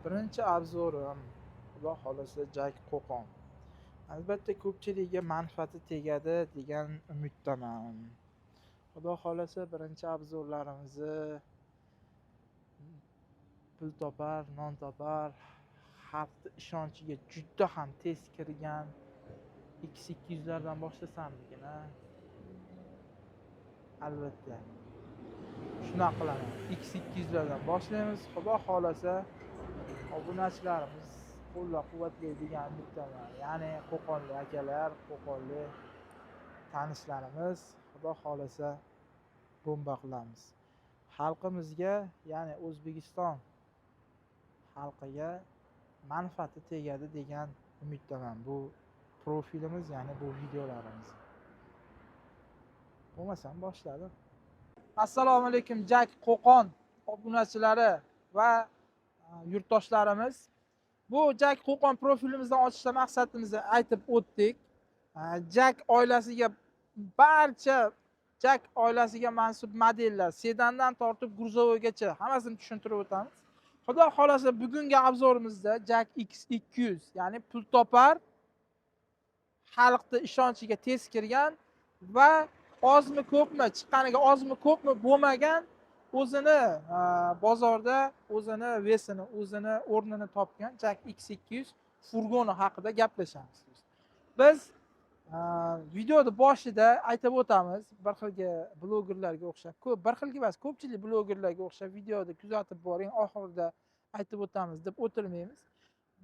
Birinchi obzorim, Xudo xolasa Jak Qo'qon. Albatta ko'pchilikga manfaati tegadi degan umiddaman. Xudo xolasa birinchi obzorlarimizni pul topar, non topar, xalqni ishonchiga juda ham tez kirgan X200lardan boshlasammikin. Albatta shunaqa qilaman. X200lardan boshlaymiz. Xudo xolasa obunachilarimiz qo'llab-quvvatlaydi degan umiddaman. Ya'ni Qo'qonli akalar, Qo'qonli tanishlarimiz Xudo xolasa bomba qilamiz. Xalqimizga, ya'ni O'zbekiston xalqiga manfaati tegadi degan umiddaman bu profilimiz, ya'ni bu videolarimiz. Bo'lmasam boshladim. Assalomu alaykum Jak Qo'qon obunachilari va yurtdoshlarimiz. Bu Jak Qo'qon profilimizdan ochishda maqsadimizni aytib o'tdik. Jak oilasiga barcha Jak oilasiga mansub modellar, sedandan tortib gruzovoygacha hammasini tushuntirib o'tamiz. Xudo xolasa bugungi obzorimizda Jak X200, ya'ni pul topar, xalqni ishonchiga tez kirgan va ozmi ko'pmi chiqqaniga ozmi ko'pmi bo'lmagan, o'zini bozorda o'zini vesini, o'zini o'rnini topgan Jak X200 furgoni haqida gaplashamiz. Biz videoda boshida aytib o'tamiz, bir xilga blogerlarga o'xshab, bir xilga emas, ko'pchilik blogerlarga o'xshab videoda kuzatib boring, oxirida aytib o'tamiz deb o'tirmaymiz.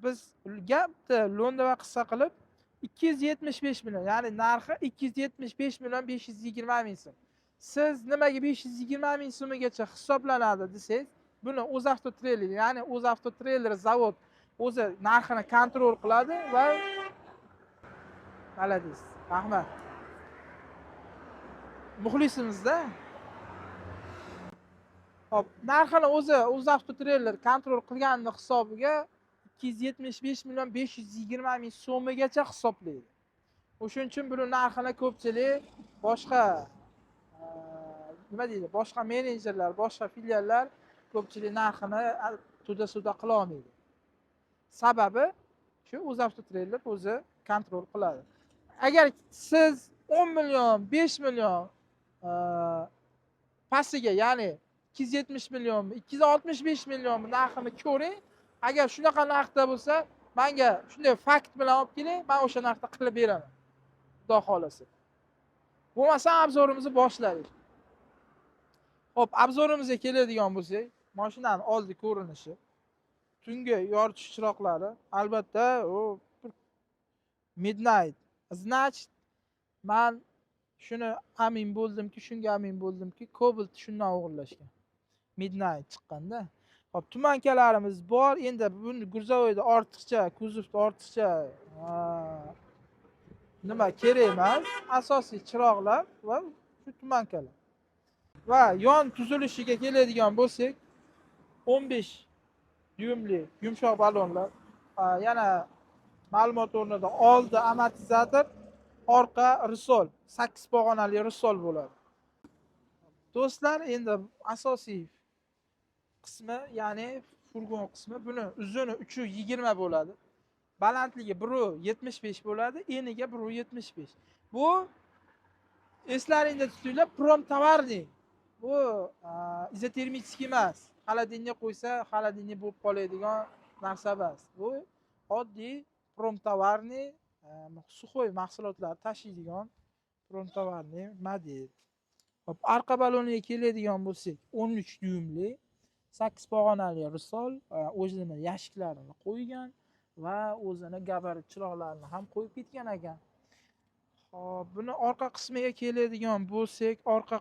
Biz gapni lo'nda va qisqa qilib 275 million, ya'ni narxi 275 million 520 ming so'm. Siz nimaga 520 ming so'migacha hisoblanadi desangiz, buni O'zavtotreyler, ya'ni O'zavtotreyler zavod o'zi narxini kontrol qiladi va malades. Rahmat. Muxlisimizda. Hop, narxini o'zi O'zavtotreyler kontrol qilganning hisobiga 275 million 520 ming so'migacha hisoblaydi. O'shuning uchun buni narxini ko'pchilik boshqa nima deydi, boshqa menejerlar, boshqa filiallar ko'pchilik narxini to'da-suda qila olmaydi. Sababi shu O'zavtotreyler o'zi kontrol qiladi. Agar siz 10 million, 5 million pastiga, ya'ni 270 million, 265 million narxini ko'ring. Agar shunaqa narxda bo'lsa, menga shunday fakt bilan olib keling, men o'sha narxda qilib beraman. Xudo xolasa. Bo'lmasa obzorimizni boshlaylik. Hop, obzorimizga keladigan bo'lsak, mashinaning oldi ko'rinishi, tungi yoritish chiroqlari, albatta u midnight. Значит, men shuni amin bo'ldimki, shunga amin bo'ldimki, Cobalt shundan o'g'irlashgan. Midnight chiqqanda. Hop, tumankalarimiz bor. Endi buni gruzovoyda ortiqcha, kuzovda ortiqcha nima kerak emas. Asosiy chiroqlar va shu tumankalar. Va yon tuzilishiga keladigan bo'lsak, 15 dyumli yumshoq balonlar, yana ma'lumot o'rnida oldi amortizator, orqa risol, 8 pog'onali risol bo'ladi. Do'stlar, endi asosiy qismi, ya'ni furgon qismi, buni uzuni 320 bo'ladi. Balandligi 1.75 bo'ladi, eniga 1.75. Bu eslaringda tutinglar, promtovarniy. Bu izotermический emas. Xolodilnik qo'ysa, xolodilnik bo'lib qoladigan narsa emas. Bu oddiy promtovarniy, suxoy mahsulotlar tashiydigan promtovarniy model. Hop, arqa baloniga keladigan bo'lsak, 13 dyumli 8 pog'onali risol, o'zini yashiklarini qo'ygan va o'zini gabarit chiroqlarini ham qo'yib ketgan ekan. Hop, buni orqa qismiga keladigan bo'lsak, orqa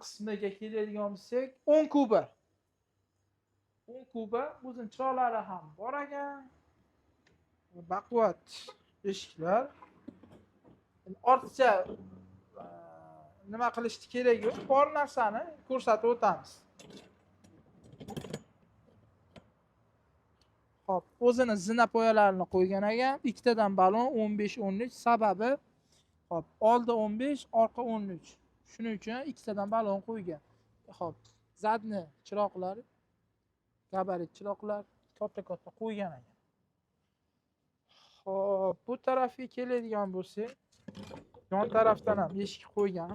qismiga keladigan bo'lsak, 10 kuba. 10 kuba o'zini chiroqlari ham bor ekan. Baquvvat eshiklar. Ortiqcha nima qilishni kerak yo'q. Bor narsani ko'rsatib o'tamiz. Hop, o'zini zinapoyalarini qo'ygan ekan. Ikkitadan balon 15-13, sababi hop, oldi 15, orqa 13. Shuning uchun ikkitadan balon qo'ygan. Hop, zadni chiroqlari, gabarit chiroqlar katta qo'ygan ekan. Hop, bu tarafga keladigan bo'lsak, yon tarafdan ham eshik qo'ygan.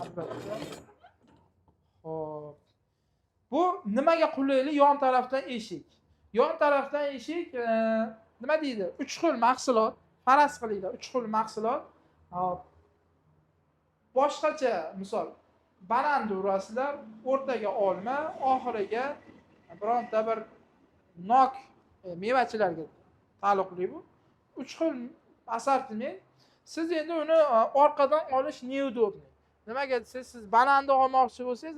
Albatta. Hop. Bu nimaga qulaylik? Yon tarafdan eshik. Yon tarafdan eshik nima deydi? 3 xil mahsulot. Faraz qilinglar, 3 xil mahsulot. Hop. Boshqacha, misol, bananni urasizlar, o'rtaga olma, oxiriga bironta bir nok mevachilarga taalluqli bu. 3 xil assortiment. Siz endi uni orqadan olish neudobniy. Nimaga desiz, siz bananni olmoqchi bo'lsangiz,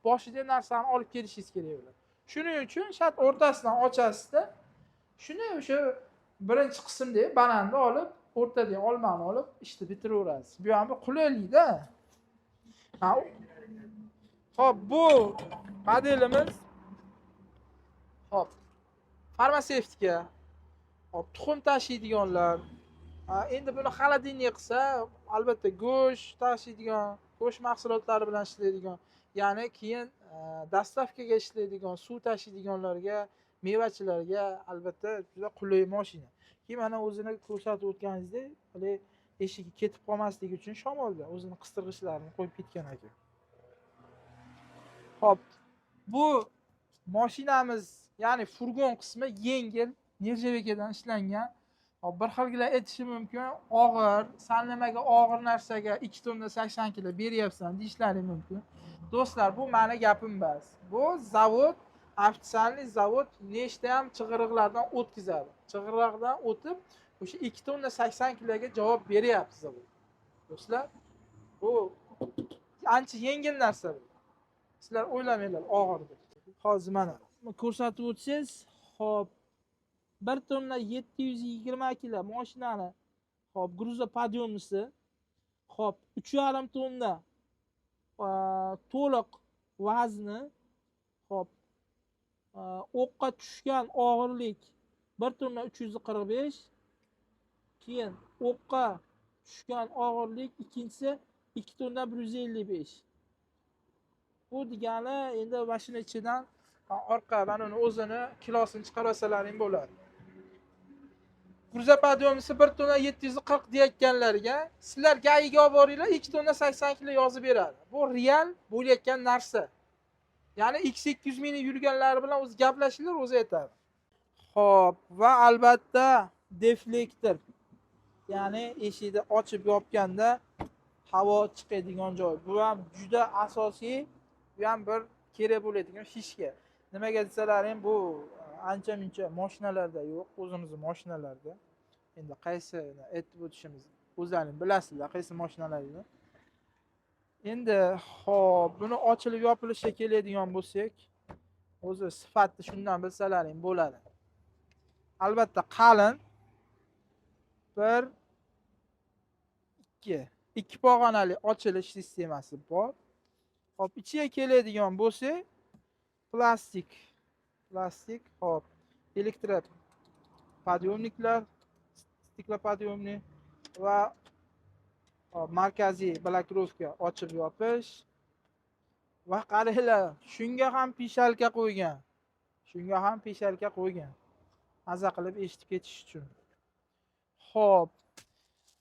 boshida narsani olib kelishingiz kerak bo'ladi. Shuning uchun shart o'rtasidan ochasizda, shuni o'sha birinchi qismda bananni olib, o'rtadan olmani olib ishni bitiraverasiz. Bu ham qulaylikda. Hop, bu modelimiz hop, farmatsevtika, hop, tuxum tashiydiganlar. Endi buni xolodilniy qilsa, albatta go'sht tashiydigan, go'sht mahsulotlari bilan ishlaydigan, ya'ni keyin dastavkaga ishlaydigan, suv tashiydiganlarga, mevachilarga albatta juda qulay mashina. Keyin mana o'zini ko'rsatib o'tganingizdek, hali eshigi ketib qolmasligi uchun shamolda o'zini qistirg'ichlarini qo'yib ketgan ekan. Hop, bu mashinamiz, ya'ni furgon qismi yengil, nержавейкаdan ishlangan. Hop, bir xilgilar aytishi mumkin, og'ir, san nimaga og'ir narsaga 2 tonna 80 kg beryapsan deyishlari mumkin. Do'stlar, bu meni gapim emas. Bu zavod, ofitsialniy zavod nechta ham chig'iriqlardan o'tkazadi. Chig'iriqdan o'tib, o'sha 2 tonna 80 kg ga javob beryapti zavod. Do'stlar, bu ancha yengil narsa. Sizlar o'ylamanglar og'ir deb. Hozir mana ko'rsatib o'tsangiz, hop, 1 tonna 720 kg mashinani, hop, gruzopodъемnisi, hop, 3,5 tonna to'liq vazni, hop, o'qqa tushgan og'irlik 1 tonna 345, keyin o'qqa tushgan og'irlik ikkinchisi 2 tonna 155. Bu degani endi mashina ichidan orqa mana uni o'zini kilosini chiqarib olsalaring bo'ladi. Gruzopodъемnisi 1 tonna 740 deyotganlarga sizlar gayiga olib boringlar, 2 tonna 80 kg yozib beradi. Bu real bo'layotgan narsa. Ya'ni X200 ming yurganlari bilan o'zi gaplashinglar, o'zi aytadi. Xo'p, va albatta deflektor. Ya'ni eshikni ochib yopganda havo chiqadigan joy. Bu ham juda asosiy, bu ham bir kerak bo'ladigan fishka. Nimaga desalaring, bu ancha-muncha mashinalarda yo'q, o'zimizning mashinalarda. Endi qaysini aytib o'tishimiz o'zlaring bilasizlar, qaysi mashinalarni. Endi xo'p, buni ochilib yopilishga keladigan bo'lsak, o'zi sifatni shundan bilsalaring bo'ladi. Albatta qalin, 1 2 pog'onali ochilish sistemasi bor. Hop, ichiga keladigan bo'lsak, plastik, hop, elektropodyomniklar, stiklopodъемный va markaziy blokировка ochib yopish. Va qaranglar, shunga ham pishalka qo'ygan. Maza qilib eshitib ketish uchun. Hop,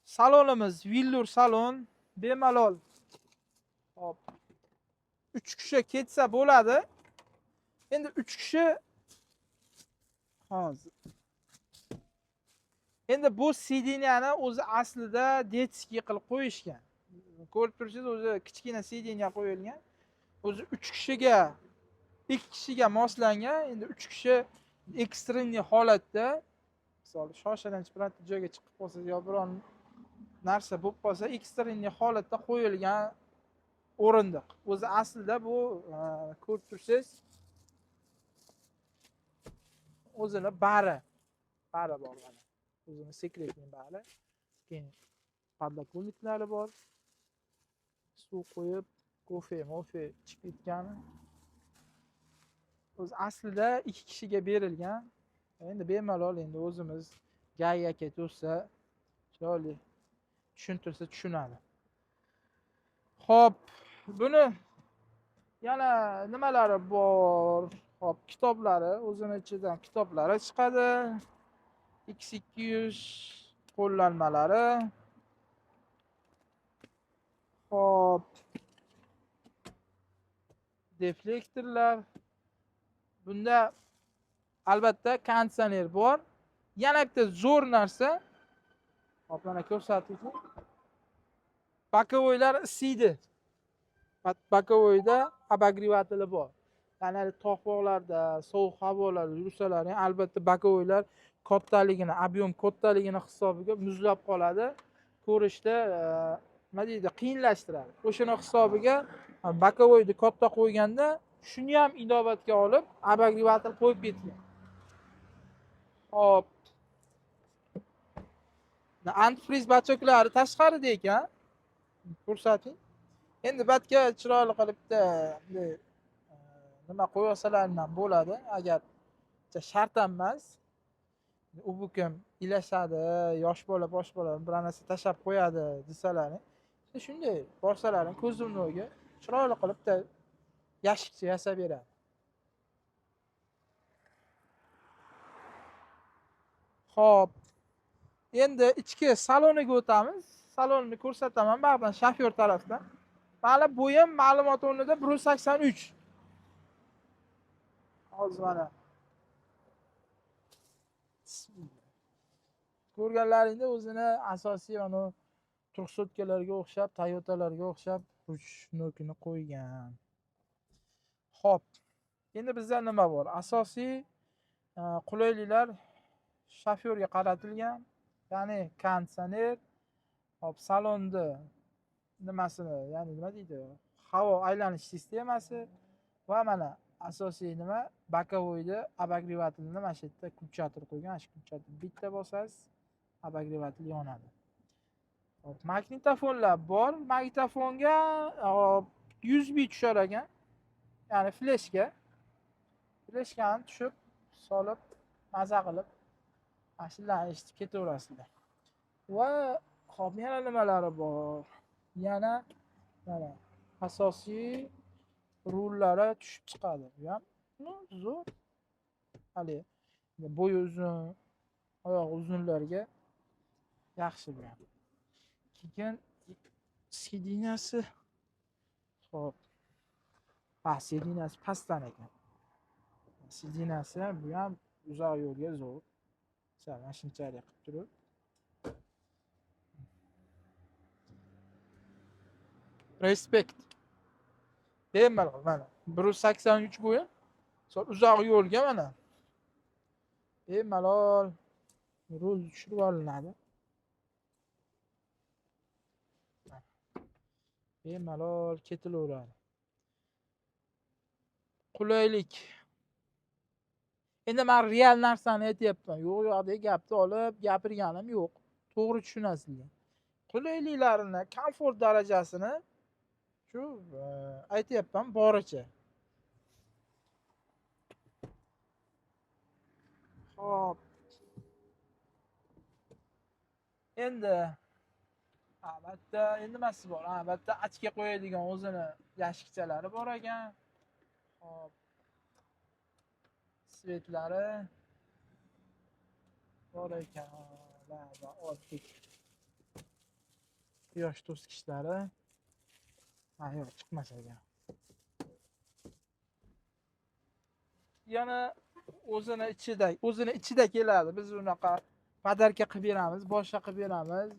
salonimiz villur salon, bemalol. Hop, 3 kishi ketsa bo'ladi. Endi 3 kishi hozir. Endi bu sideniyani o'zi aslida detskiy qilib qo'yishgan. Ko'rib turibsiz, o'zi kichkina sideniya qo'yilgan. O'zi 3 kishiga, 2 kishiga moslangan. Endi 3 kishi ekstremniy holatda, misol shoshilinch bilan joyga chiqib qolsa yo biron narsa bo'lib qolsa, ekstremniy holatda qo'yilgan o'rindiq. O'zi aslida bu ko'rib tursiz, o'zini bari bor mana. O'zini sekretning bari. Keyin podlokovniklari bor. Suv qo'yib, kofe ichib ketgani. O'zi aslida 2 kishiga berilgan. Endi bemalol endi o'zimiz Gay aka tursa, chiroyli tushuntirsa tushunadi. Xo'p, buni yana nimalari bor? Hop, kitoblari, o'zini ichidan kitoblari chiqadi. X200 qo'llanmalari. Hop, deflektorlar. Bunda albatta konditsioner bor. Yana bitta zo'r narsa. Hop, mana ko'rsatuvchi. Bokovoylar isiydi. Bokovoyda обогреватели bor. Ya'ni tog'larda, sovuq havolarda yursalar, albatta bokovoylar kattaligini, ob'yom kattaligini hisobiga muzlab qoladi. Ko'rishda nima deydi, qiyinlashtiradi. O'shani hisobiga bokovoyni katta qo'yganda shuni ham inobatga olib, обогреватель qo'yib ketgan. Hop. Antifriz bachoklari tashqarida ekan. Ko'rsating. Endi batga chiroyli qilibda nima qo'ysalar ham bo'ladi, agar shart emas. U bukim ilashadi, yosh bola, bosh bola bir narsa tashab qo'yadi desalar, shunday borsalaring ko'zimni o'yiga chiroyli qilibda yashikcha yasab beradi. Xo'p. Endi ichki saloniga o'tamiz. Salonni ko'rsataman ba'zan shofyor tarafdan. Mana bo'yim ma'lumot o'rnida 1.83. Hozir mana ko'rganlaringda o'zini asosiy mana 400kalarga o'xshab, Toyota'larga o'xshab rushnokini qo'ygan. Xo'p. Endi bizda nima bor? Asosiy qulayliklar shofyorga qaratilgan. Ya'ni konditsioner, hop, salonda nimasini, ya'ni nima deydi? Havo aylanish sistemasi va mana asosiy nima? Bokovoyda обогревательni mana shu yerda ключатор qo'ygan. Shu ключатор bitta bosasiz, обогреватель yonadi. Hop, magnitofonlar bor. Magnitofonga 100 bit tushar ekan. Ya'ni fleshga. Fleshkani tushib, solib, maza qilib, ashulalarni eshitib ketaverasizlar. Va hop, yana nimalari bor? Yana mana asosiy rullari tushib chiqadi. Bu ham zo'r. Hali bo'yi uzun, oyoq uzunlarga yaxshi bu ham. Keyin sidinasi hop. Sidinasi pastdan ekan. Sidinasi bu ham uzoq yo'lga zo'r. Mana shunchalik qilib turib. Respekt. Bemalol mana 1.83 bo'yim. Uzoq yo'lga mana bemalol rul tushirib olinadi. Bemalol ketilaveradi. Qulaylik. Endi men real narsani aytyapman. Yo'q-yo'qdek gapni olib gapirganim yo'q. To'g'ri tushunasizlar. Qulayliklarini, komfort darajasini shu aytyapman boricha. Hop. Endi albatta nimasi bor? Albatta achka qo'yadigan o'zini yashikchalari bor ekan. Hop. Svetlari bor ekan. Va oddiy quyosh to'sqichlari. Yo'q, chiqmas ekan. Yana o'zini ichida keladi. Biz unaqa podarka qilib beramiz, boshqa qilib beramiz.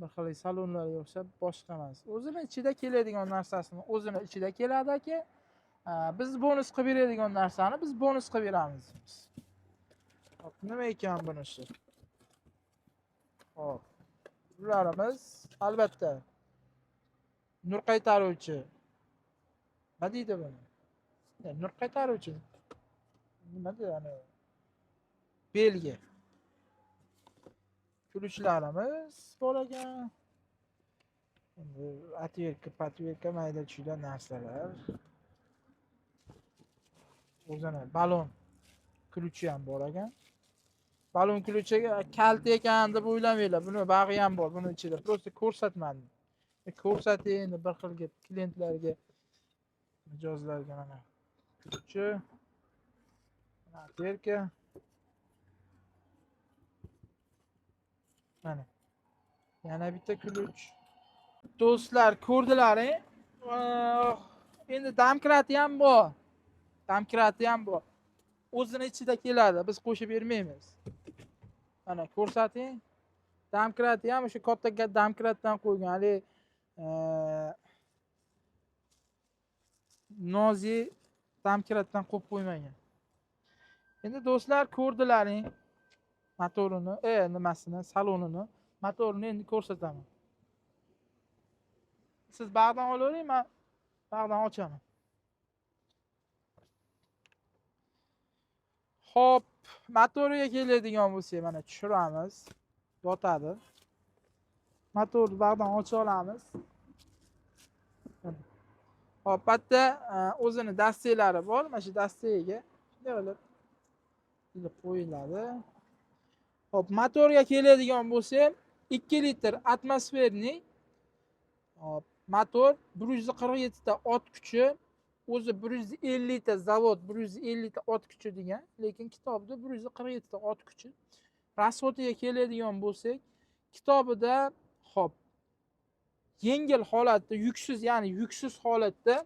Bir xil salonlarga o'xshab boshqa emas. O'zini ichida keladigan narsasini o'zini ichida keladi aka. Biz bonus qilib beradigan narsani biz bonus qilib beramiz. Hop, nima ekan bunisi? Hop. Bularimiz albatta nur qaytaruvchi. Nima deydi buni? Nur qaytaruvchi. Nima deydi? Belgi. Ключlarimiz bor ekan. Endi atverka mayda tushgan narsalar. O'zini balon ключi ham bor ekan. Balon ключiga kalit ekan deb o'ylamanglar. Buni bag'i ham bor, buni ichida. Просто ko'rsatmadim. ko'rsataylik endi bir xilga klientlarga mijozlarga mana kulchi mana terka mana yana bitta kulch. Do'stlar ko'rdilar endi domkrati ham bor. Domkrati ham bor. O'zini ichida keladi, biz qo'shib bermaymiz. Mana ko'rsating. Domkrati ham o'sha katta domkratdan qo'ygan, hali nozi domkratdan qo'yib qo'ymagan. Endi do'stlar ko'rdilaring motorini, nimasini, salonini, motorini endi ko'rsataman. Siz bag'dan olavering, men bag'dan ochaman. Xo'p, motoriga keladigan bo'lsak, mana tushiramiz. Yotadi. Motorni bag'dan ocha olamiz. Hop, bitta o'zini dastaklari bor. Mana shu dastaga shunday qilib qo'yiladi. Hop, motorga keladigan bo'lsak, 2 litr atmosferniy motor, 147 ta ot kuchi, o'zi 150 ta zavod, 150 ta ot kuchi degan, lekin kitobda 147 ta ot kuchi. Rasxodiga keladigan bo'lsak, kitobida hop yengil holatda, yuksiz, ya'ni yuksiz holatda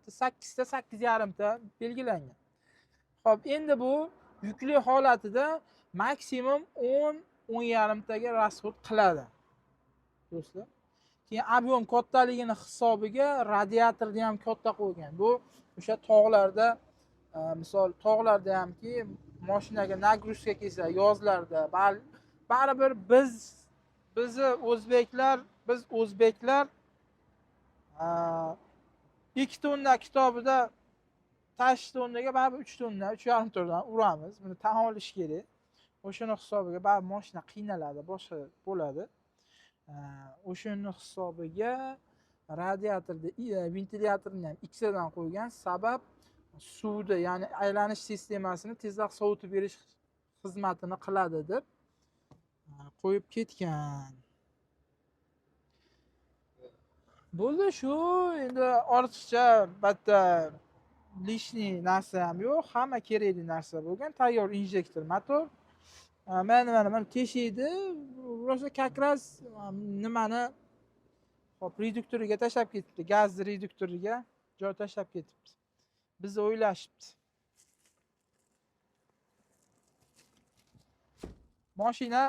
8 ta 8,5 ta belgilangan. Hop, endi bu yukli holatida maksimum 10-10,5 taga rasxod qiladi. Do'stlar, keyin ob'yom kattaligini hisobiga radiatorni ham katta qo'ygan. Bu o'sha tog'larda, misol tog'larda hamki mashinaga nagruska kelsa, yozlarda baribir biz o'zbeklar 2 tonna kitobida tash tonnaga baribir 3 tonna, 3,5 tonnadan uramiz. Buni tan olish kerak. O'shani hisobiga baribir mashina qiynaladi, boshqa bo'ladi. O'shani hisobiga radiatorda ventilyatorni ham ikkitadan qo'ygan. Sabab suvni, ya'ni aylanish sistemasini tezroq sovutib berish xizmatini qiladi deb qo'yib ketgan. Bo'ldi shu, endi ortiqcha bitta lishniy narsa ham yo'q, hamma kerakli narsa bo'lgan. Tayyor injektor motor. Mana teshikni rosa kakras nimani hop reduktoriga tashlab ketibdi, gaz reduktoriga joy tashlab ketibdi. Bizni o'ylashibdi. Mashina,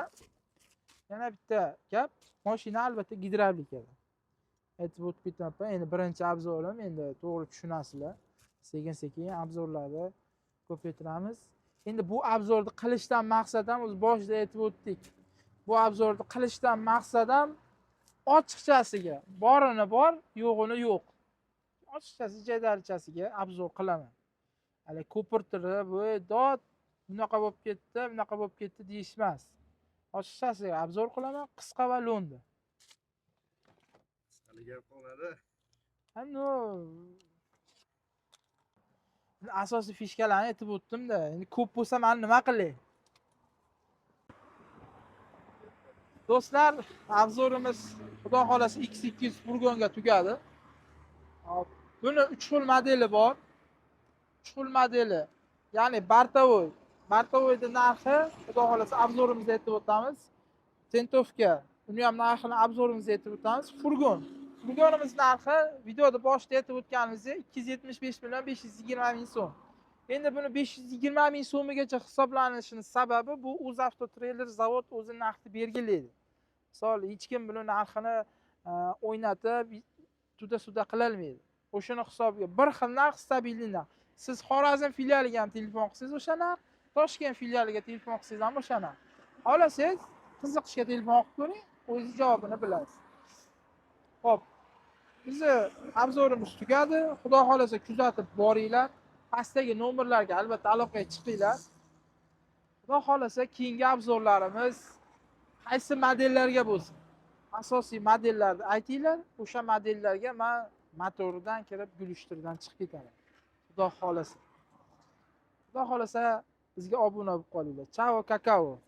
yana bitta gap, mashina albatta gidravlikada. Aytib o'tib ketaman. Endi birinchi obzorim, endi to'g'ri tushunasizlar. Sekin-sekin obzorlarni ko'paytiramiz. Endi bu obzorni qilishdan maqsad ham o'z boshida aytib o'tdik. Bu obzorni qilishdan maqsad ham ochiqchasiga borini bor, yo'g'ini yo'q. Ochiqchasi jadalchasiga obzor qilaman. Hali ko'pirtirib, dod bunaqa bo'lib ketdi deyishmas. Ochiqchasiga obzor qilaman, qisqa va lo'nda. Qisqaliga qoladi. Ano asosiy fishkalarni aytib o'tdim-da. Endi ko'p bo'lsa men nima qilay? Do'stlar, obzorimiz xudo xolasa X200 furgonga tugadi. Hop, buni 3 xil modeli bor. 3 xil modeli, ya'ni bartavoy. Bartavoyning narxi xudo xolasa obzorimizda aytib o'tamiz. Tentovka, uni ham narxini obzorimizda aytib o'tamiz. Furgonimiz narxi videoda boshida aytib o'tganimizdek 275 million 520 ming so'm. Endi buni 520 ming so'migacha hisoblanishining sababi bu UzAvto Trailer zavod o'zi narxni belgilaydi. Misol hech kim buni narxini o'ynatib tuda-suda qila olmaydi. O'shani hisobiga bir xil narx, stabilniy narx. Siz Xorazm filialiga ham telefon qilsangiz o'sha narx, Toshkent filialiga telefon qilsangiz ham o'sha narx. Xohlasangiz qiziqishga telefon qilib ko'ring, o'zingiz javobini bilasiz. Xo'p, bizni obzorimiz tugadi. Xudo xolasa kuzatib boringlar. Pastdagi nomerlarga albatta aloqaga chiqinglar. Xudo xolasa keyingi obzorlarimiz qaysi modellarga bo'lsin, asosiy modellarni aytinglar. O'sha modellarga men motoridan kirib gulishtirdan chiqib ketaman. Xudo xolasa bizga obuna bo'lib qolinglar. Chao, kakao.